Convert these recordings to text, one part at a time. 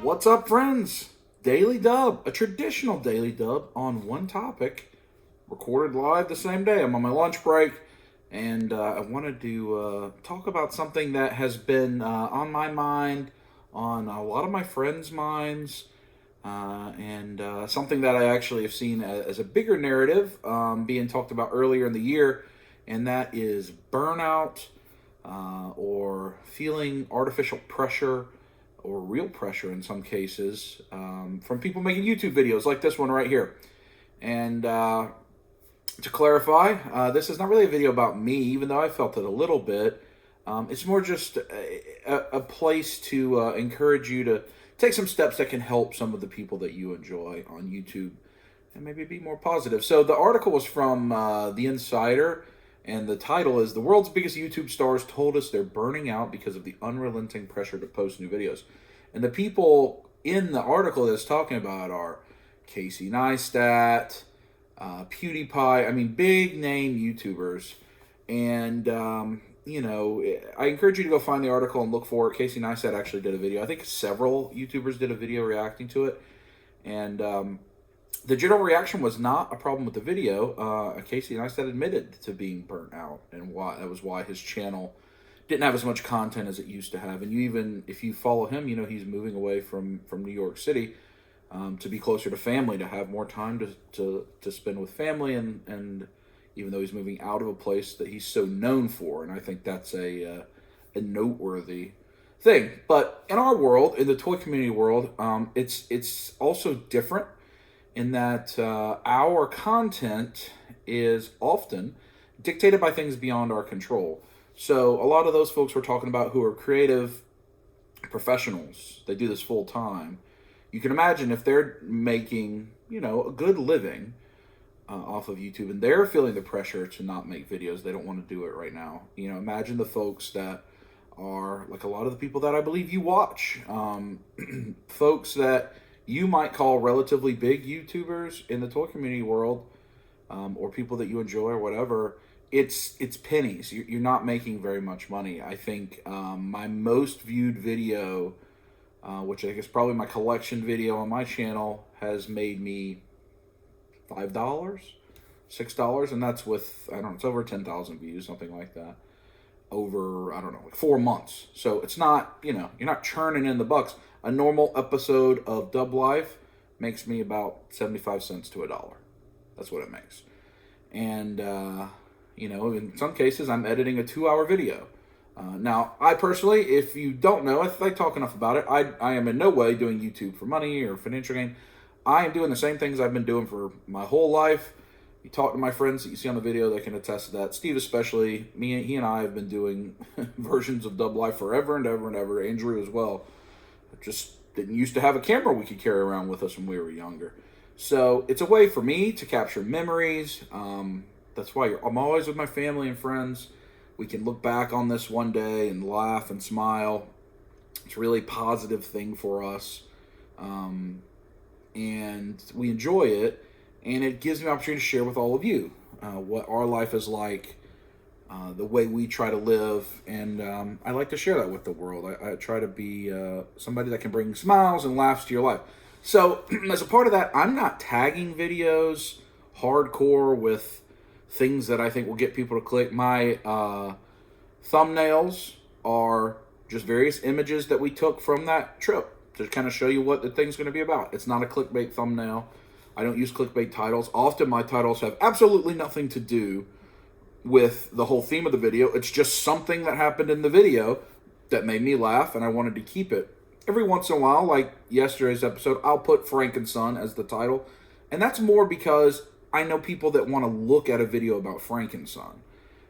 What's up, friends? Daily dub, a traditional daily dub on one topic, recorded live the same day. I'm on my lunch break, and I wanted to talk about something that has been on my mind, on a lot of my friends' minds, and something that I actually have seen as a bigger narrative being talked about earlier in the year, and that is burnout or feeling artificial pressure or real pressure in some cases from people making YouTube videos like this one right here. And to clarify, this is not really a video about me, even though I felt it a little bit. It's more just a place to encourage you to take some steps that can help some of the people that you enjoy on YouTube and maybe be more positive. So the article was from The Insider, and the title is "The World's Biggest YouTube Stars Told Us They're Burning Out Because of the Unrelenting Pressure to Post New Videos." And the people in the article that's talking about are Casey Neistat, PewDiePie, I mean, big name YouTubers. And, I encourage you to go find the article and look for it. Casey Neistat actually did a video. I think several YouTubers did a video reacting to it. And the general reaction was not a problem with the video. Casey Neistat admitted to being burnt out, and that was why his channel didn't have as much content as it used to have. And if you follow him, he's moving away from New York City to be closer to family, to have more time to spend with family, and even though he's moving out of a place that he's so known for, and I think that's a noteworthy thing. But in our world, in the toy community world, it's also different in that our content is often dictated by things beyond our control. So a lot of those folks we're talking about who are creative professionals, they do this full time. You can imagine if they're making, a good living off of YouTube, and they're feeling the pressure to not make videos, they don't want to do it right now. Imagine the folks that are like a lot of the people that I believe you watch, folks that you might call relatively big YouTubers in the toy community world, or people that you enjoy or whatever. It's pennies. You're not making very much money. I think my most viewed video, which I think is probably my collection video on my channel, has made me $5, $6, and that's with, it's over 10,000 views, something like that, over, like 4 months. So it's not, you're not churning in the bucks. A normal episode of Dub Life makes me about 75 cents to $1. That's what it makes. And, in some cases, I'm editing a 2-hour video. Now, I personally, if you don't know, if I talk enough about it, I am in no way doing YouTube for money or financial gain. I am doing the same things I've been doing for my whole life. You talk to my friends that you see on the video, they can attest to that. Steve especially, he and I have been doing versions of Dub Life forever and ever and ever. Andrew as well. Just didn't used to have a camera we could carry around with us when we were younger. So it's a way for me to capture memories. That's why I'm always with my family and friends. We can look back on this one day and laugh and smile. It's a really positive thing for us. And we enjoy it. And it gives me an opportunity to share with all of you what our life is like, the way we try to live. And I like to share that with the world. I try to be somebody that can bring smiles and laughs to your life. So as a part of that, I'm not tagging videos hardcore with things that I think will get people to click. My thumbnails are just various images that we took from that trip to kind of show you what the thing's going to be about. It's not a clickbait thumbnail. I don't use clickbait titles. Often my titles have absolutely nothing to do with the whole theme of the video. It's just something that happened in the video that made me laugh, and I wanted to keep it. Every once in a while, like yesterday's episode, I'll put Frank and Son as the title, and that's more because I know people that want to look at a video about Frank and Son,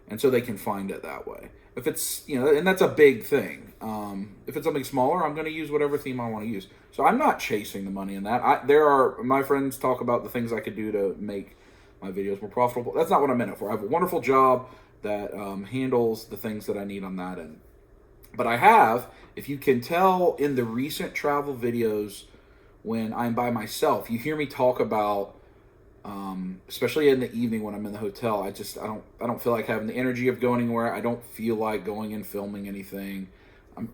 and so they can find it that way. If it's, and that's a big thing. If it's something smaller, I'm going to use whatever theme I want to use. So I'm not chasing the money in that. My friends talk about the things I could do to make my videos more profitable. That's not what I'm in it for. I have a wonderful job that handles the things that I need on that end. But I have, if you can tell in the recent travel videos when I'm by myself, you hear me talk about, especially in the evening when I'm in the hotel, I don't feel like having the energy of going anywhere. I don't feel like going and filming anything.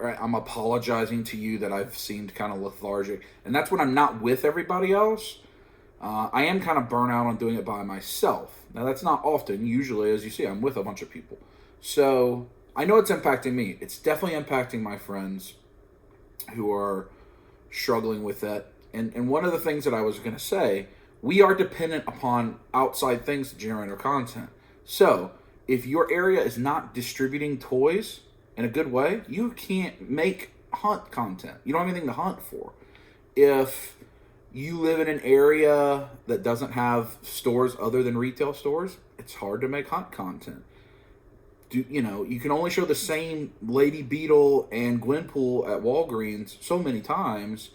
I'm apologizing to you that I've seemed kind of lethargic. And that's when I'm not with everybody else. I am kind of burnt out on doing it by myself. Now, that's not often. Usually, as you see, I'm with a bunch of people. So I know it's impacting me. It's definitely impacting my friends who are struggling with that. And one of the things that I was going to say, we are dependent upon outside things to generate our content. So if your area is not distributing toys in a good way, you can't make hunt content. You don't have anything to hunt for. If you live in an area that doesn't have stores other than retail stores, it's hard to make hunt content. You can only show the same Lady Beetle and Gwenpool at Walgreens so many times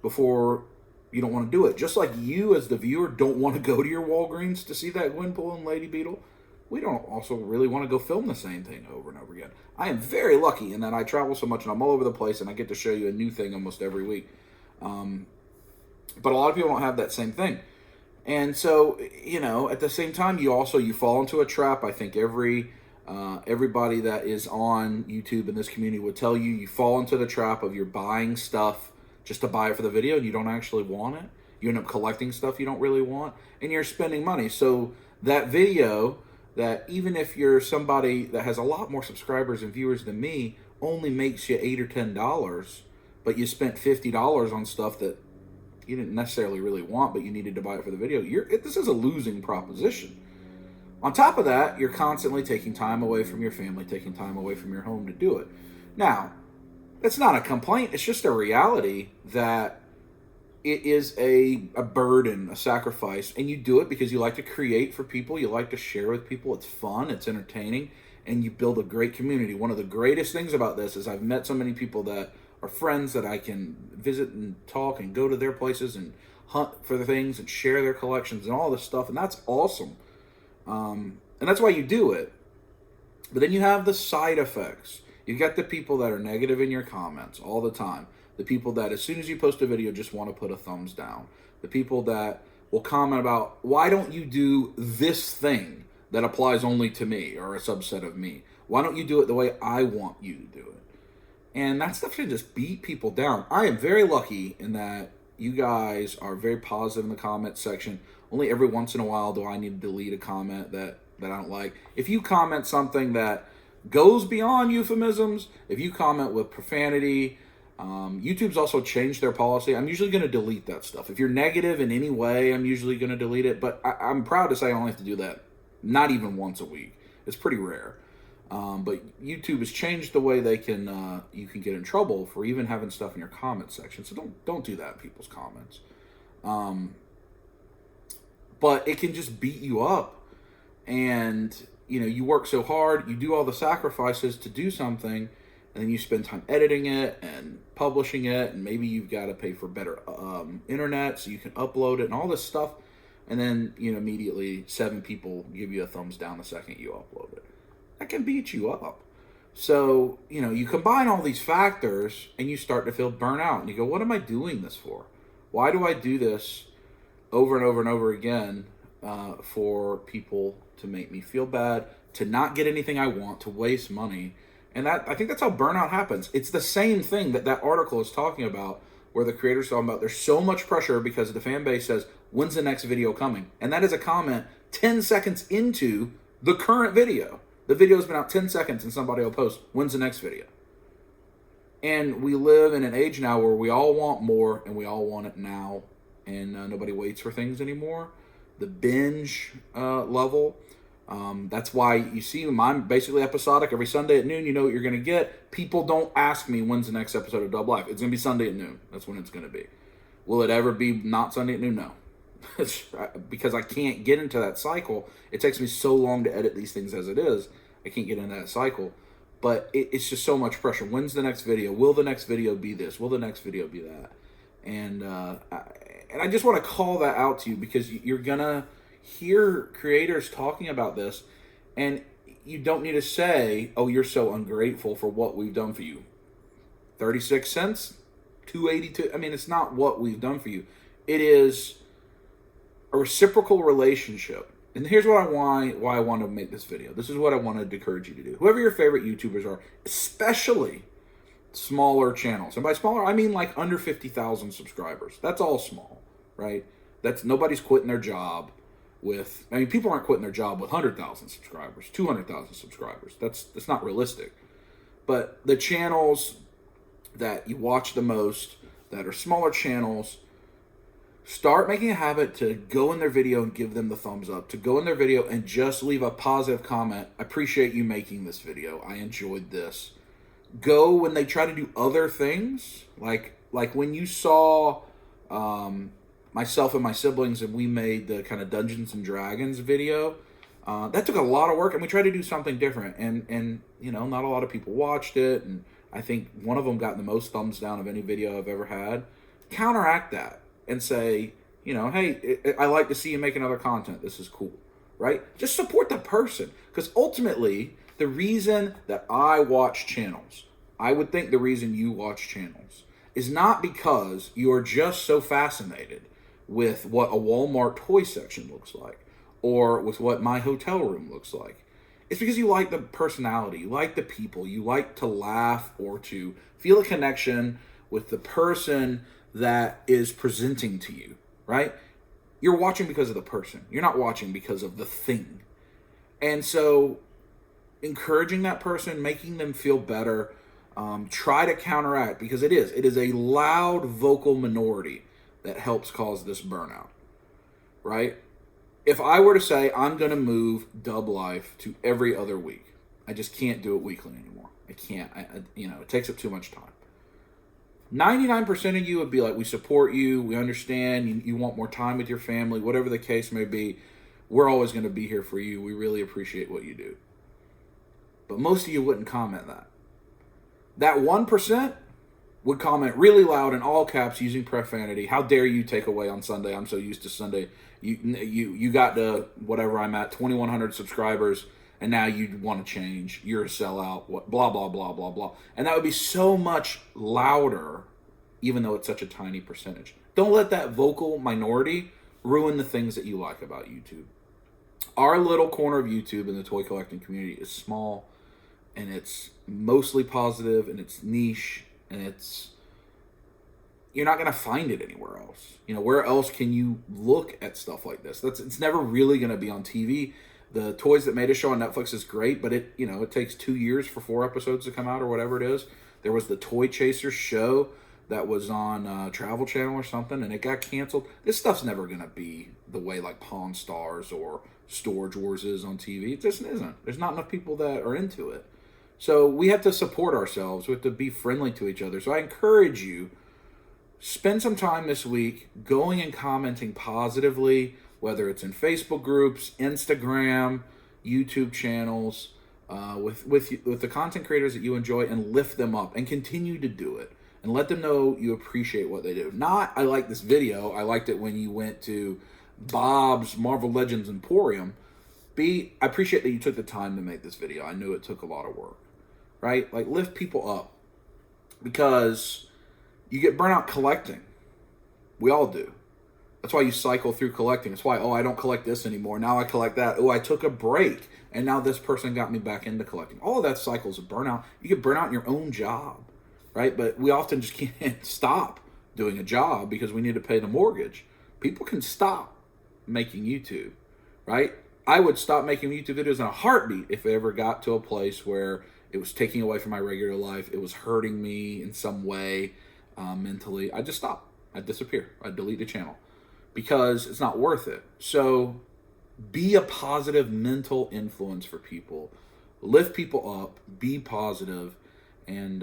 before you don't want to do it. Just like you as the viewer don't want to go to your Walgreens to see that Gwenpool and Lady Beetle, we don't also really want to go film the same thing over and over again. I am very lucky in that I travel so much and I'm all over the place and I get to show you a new thing almost every week. But a lot of people don't have that same thing. And so, at the same time, you fall into a trap. I think everybody that is on YouTube in this community would tell you, you fall into the trap of you're buying stuff just to buy it for the video and you don't actually want it. You end up collecting stuff you don't really want and you're spending money. So that video, that even if you're somebody that has a lot more subscribers and viewers than me, only makes you $8 or $10, but you spent $50 on stuff that you didn't necessarily really want, but you needed to buy it for the video. This is a losing proposition. On top of that, you're constantly taking time away from your family, taking time away from your home to do it. Now, it's not a complaint. It's just a reality that it is a burden, a sacrifice, and you do it because you like to create for people. You like to share with people. It's fun. It's entertaining, and you build a great community. One of the greatest things about this is I've met so many people that are friends that I can visit and talk and go to their places and hunt for the things and share their collections and all this stuff, and that's awesome. And that's why you do it. But then you have the side effects. You got the people that are negative in your comments all the time. The people that as soon as you post a video just want to put a thumbs down. The people that will comment about, why don't you do this thing that applies only to me or a subset of me? Why don't you do it the way I want you to do it? And that stuff can just beat people down. I am very lucky in that you guys are very positive in the comment section. Only every once in a while do I need to delete a comment that I don't like. If you comment something that goes beyond euphemisms, if you comment with profanity, YouTube's also changed their policy. I'm usually going to delete that stuff. If you're negative in any way, I'm usually going to delete it. But I'm proud to say I only have to do that not even once a week. It's pretty rare. But YouTube has changed the way you can get in trouble for even having stuff in your comment section. So don't do that in people's comments. But it can just beat you up. And, you work so hard, you do all the sacrifices to do something, and then you spend time editing it and publishing it, and maybe you've got to pay for better internet so you can upload it and all this stuff. And then, immediately 7 people give you a thumbs down the second you upload it. That can beat you up. So, you combine all these factors and you start to feel burnt out. And you go, what am I doing this for? Why do I do this over and over and over again for people to make me feel bad, to not get anything I want, to waste money? And I think that's how burnout happens. It's the same thing that article is talking about, where the creator's talking about there's so much pressure because the fan base says, when's the next video coming? And that is a comment 10 seconds into the current video. The video's been out 10 seconds and somebody will post, when's the next video? And we live in an age now where we all want more and we all want it now. And nobody waits for things anymore. The binge level, that's why you see I'm basically episodic. Every Sunday at noon, you know what you're going to get. People don't ask me when's the next episode of Dub Life. It's going to be Sunday at noon. That's when it's going to be. Will it ever be not Sunday at noon? No. Because I can't get into that cycle. It takes me so long to edit these things as it is. I can't get into that cycle. But it's just so much pressure. When's the next video? Will the next video be this? Will the next video be that? And I just want to call that out to you, because you're going to hear creators talking about this, and you don't need to say, oh, you're so ungrateful for what we've done for you. 36 cents? 282? I mean, it's not what we've done for you. It is a reciprocal relationship. And here's why I want to make this video. This is what I wanted to encourage you to do. Whoever your favorite YouTubers are, especially smaller channels. And by smaller, I mean like under 50,000 subscribers. That's all small, right? Nobody's quitting their job with, I mean, people aren't quitting their job with 100,000 subscribers, 200,000 subscribers. That's not realistic. But the channels that you watch the most, that are smaller channels, start making a habit to go in their video and give them the thumbs up, to go in their video and just leave a positive comment. I appreciate you making this video. I enjoyed this. Go when they try to do other things, like when you saw myself and my siblings and we made the kind of Dungeons and Dragons video. That took a lot of work, and we tried to do something different, and you know, not a lot of people watched it, and I think one of them got the most thumbs down of any video I've ever had. Counteract that and say, you know, hey, I like to see you make another content. This is cool, right? Just support the person, because ultimately, the reason that I watch channels, I would think the reason you watch channels, is not because you are just so fascinated with what a Walmart toy section looks like, or with what my hotel room looks like. It's because you like the personality, you like the people, you like to laugh or to feel a connection with the person that is presenting to you, right? You're watching because of the person. You're not watching because of the thing. And so encouraging that person, making them feel better, try to counteract, because it is a loud vocal minority that helps cause this burnout, right? If I were to say I'm going to move Dub Life to every other week, I just can't do it weekly anymore. I can't. It takes up too much time. 99% of you would be like, we support you, we understand, you want more time with your family, whatever the case may be. We're always going to be here for you. We really appreciate what you do. But most of you wouldn't comment that. That 1% would comment really loud in all caps using profanity. How dare you take away on Sunday? I'm so used to Sunday. You got to whatever I'm at, 2,100 subscribers, and now you want to change. You're a sellout. What? Blah, blah, blah, blah, blah. And that would be so much louder, even though it's such a tiny percentage. Don't let that vocal minority ruin the things that you like about YouTube. Our little corner of YouTube in the toy collecting community is small, and it's mostly positive, and it's niche, and you're not going to find it anywhere else. You know, where else can you look at stuff like this? It's never really going to be on TV. The Toys That Made Us show on Netflix is great, but it takes 2 years for 4 episodes to come out or whatever it is. There was the Toy Chasers show that was on Travel Channel or something, and it got canceled. This stuff's never going to be the way like Pawn Stars or Storage Wars is on TV. It just isn't. There's not enough people that are into it. So we have to support ourselves. We have to be friendly to each other. So I encourage you, spend some time this week going and commenting positively, whether it's in Facebook groups, Instagram, YouTube channels, with the content creators that you enjoy, and lift them up and continue to do it. And let them know you appreciate what they do. Not, I like this video, I liked it when you went to Bob's Marvel Legends Emporium. I appreciate that you took the time to make this video. I knew it took a lot of work, right? Like, lift people up, because you get burnout collecting. We all do. That's why you cycle through collecting. It's why, I don't collect this anymore. Now I collect that. I took a break, and now this person got me back into collecting. All of that cycles of burnout. You get burnout in your own job, right? But we often just can't stop doing a job because we need to pay the mortgage. People can stop making YouTube, right? I would stop making YouTube videos in a heartbeat if it ever got to a place where it was taking away from my regular life. It was hurting me in some way mentally. I'd just stop. I'd disappear. I'd delete the channel because it's not worth it. So be a positive mental influence for people. Lift people up. Be positive. And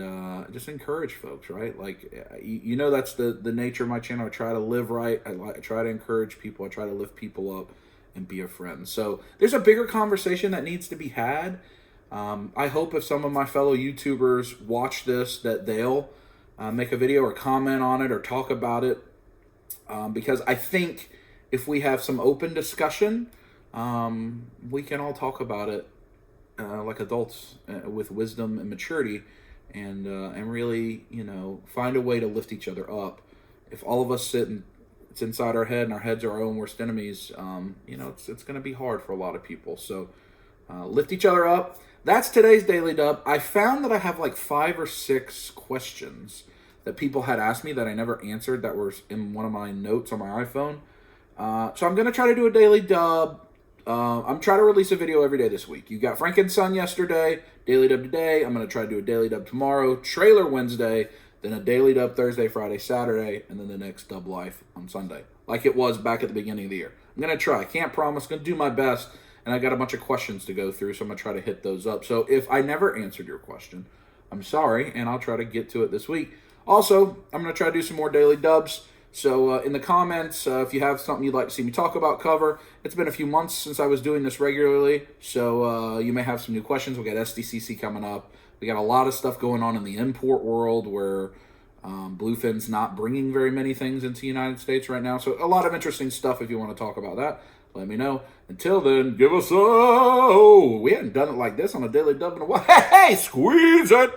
just encourage folks, right? Like, that's the nature of my channel. I try to live right. I try to encourage people. I try to lift people up and be a friend. So there's a bigger conversation that needs to be had. I hope if some of my fellow YouTubers watch this, that they'll make a video or comment on it or talk about it. Because I think if we have some open discussion, we can all talk about it like adults with wisdom and maturity, and really, find a way to lift each other up. If all of us sit and it's inside our head and our heads are our own worst enemies, it's going to be hard for a lot of people. So lift each other up. that's today's Daily Dub. I found that I have like 5 or 6 questions that people had asked me that I never answered that were in one of my notes on my iPhone. So I'm going to try to do a Daily Dub. I'm trying to release a video every day this week. You got Frank and Son yesterday, Daily Dub today. I'm going to try to do a Daily Dub tomorrow, trailer Wednesday, then a Daily Dub Thursday, Friday, Saturday, and then the next Dub Life on Sunday, like it was back at the beginning of the year. I'm going to try. Can't promise. Going to do my best. And I got a bunch of questions to go through, so I'm going to try to hit those up. So if I never answered your question, I'm sorry, and I'll try to get to it this week. Also, I'm going to try to do some more Daily Dubs. So in the comments, if you have something you'd like to see me talk about, cover. It's been a few months since I was doing this regularly, so you may have some new questions. We got SDCC coming up. We got a lot of stuff going on in the import world where Bluefin's not bringing very many things into the United States right now. So a lot of interesting stuff if you want to talk about that. Let me know. Until then, give us a... Oh, we hadn't done it like this on a Daily Dub in a while. Hey, squeeze it!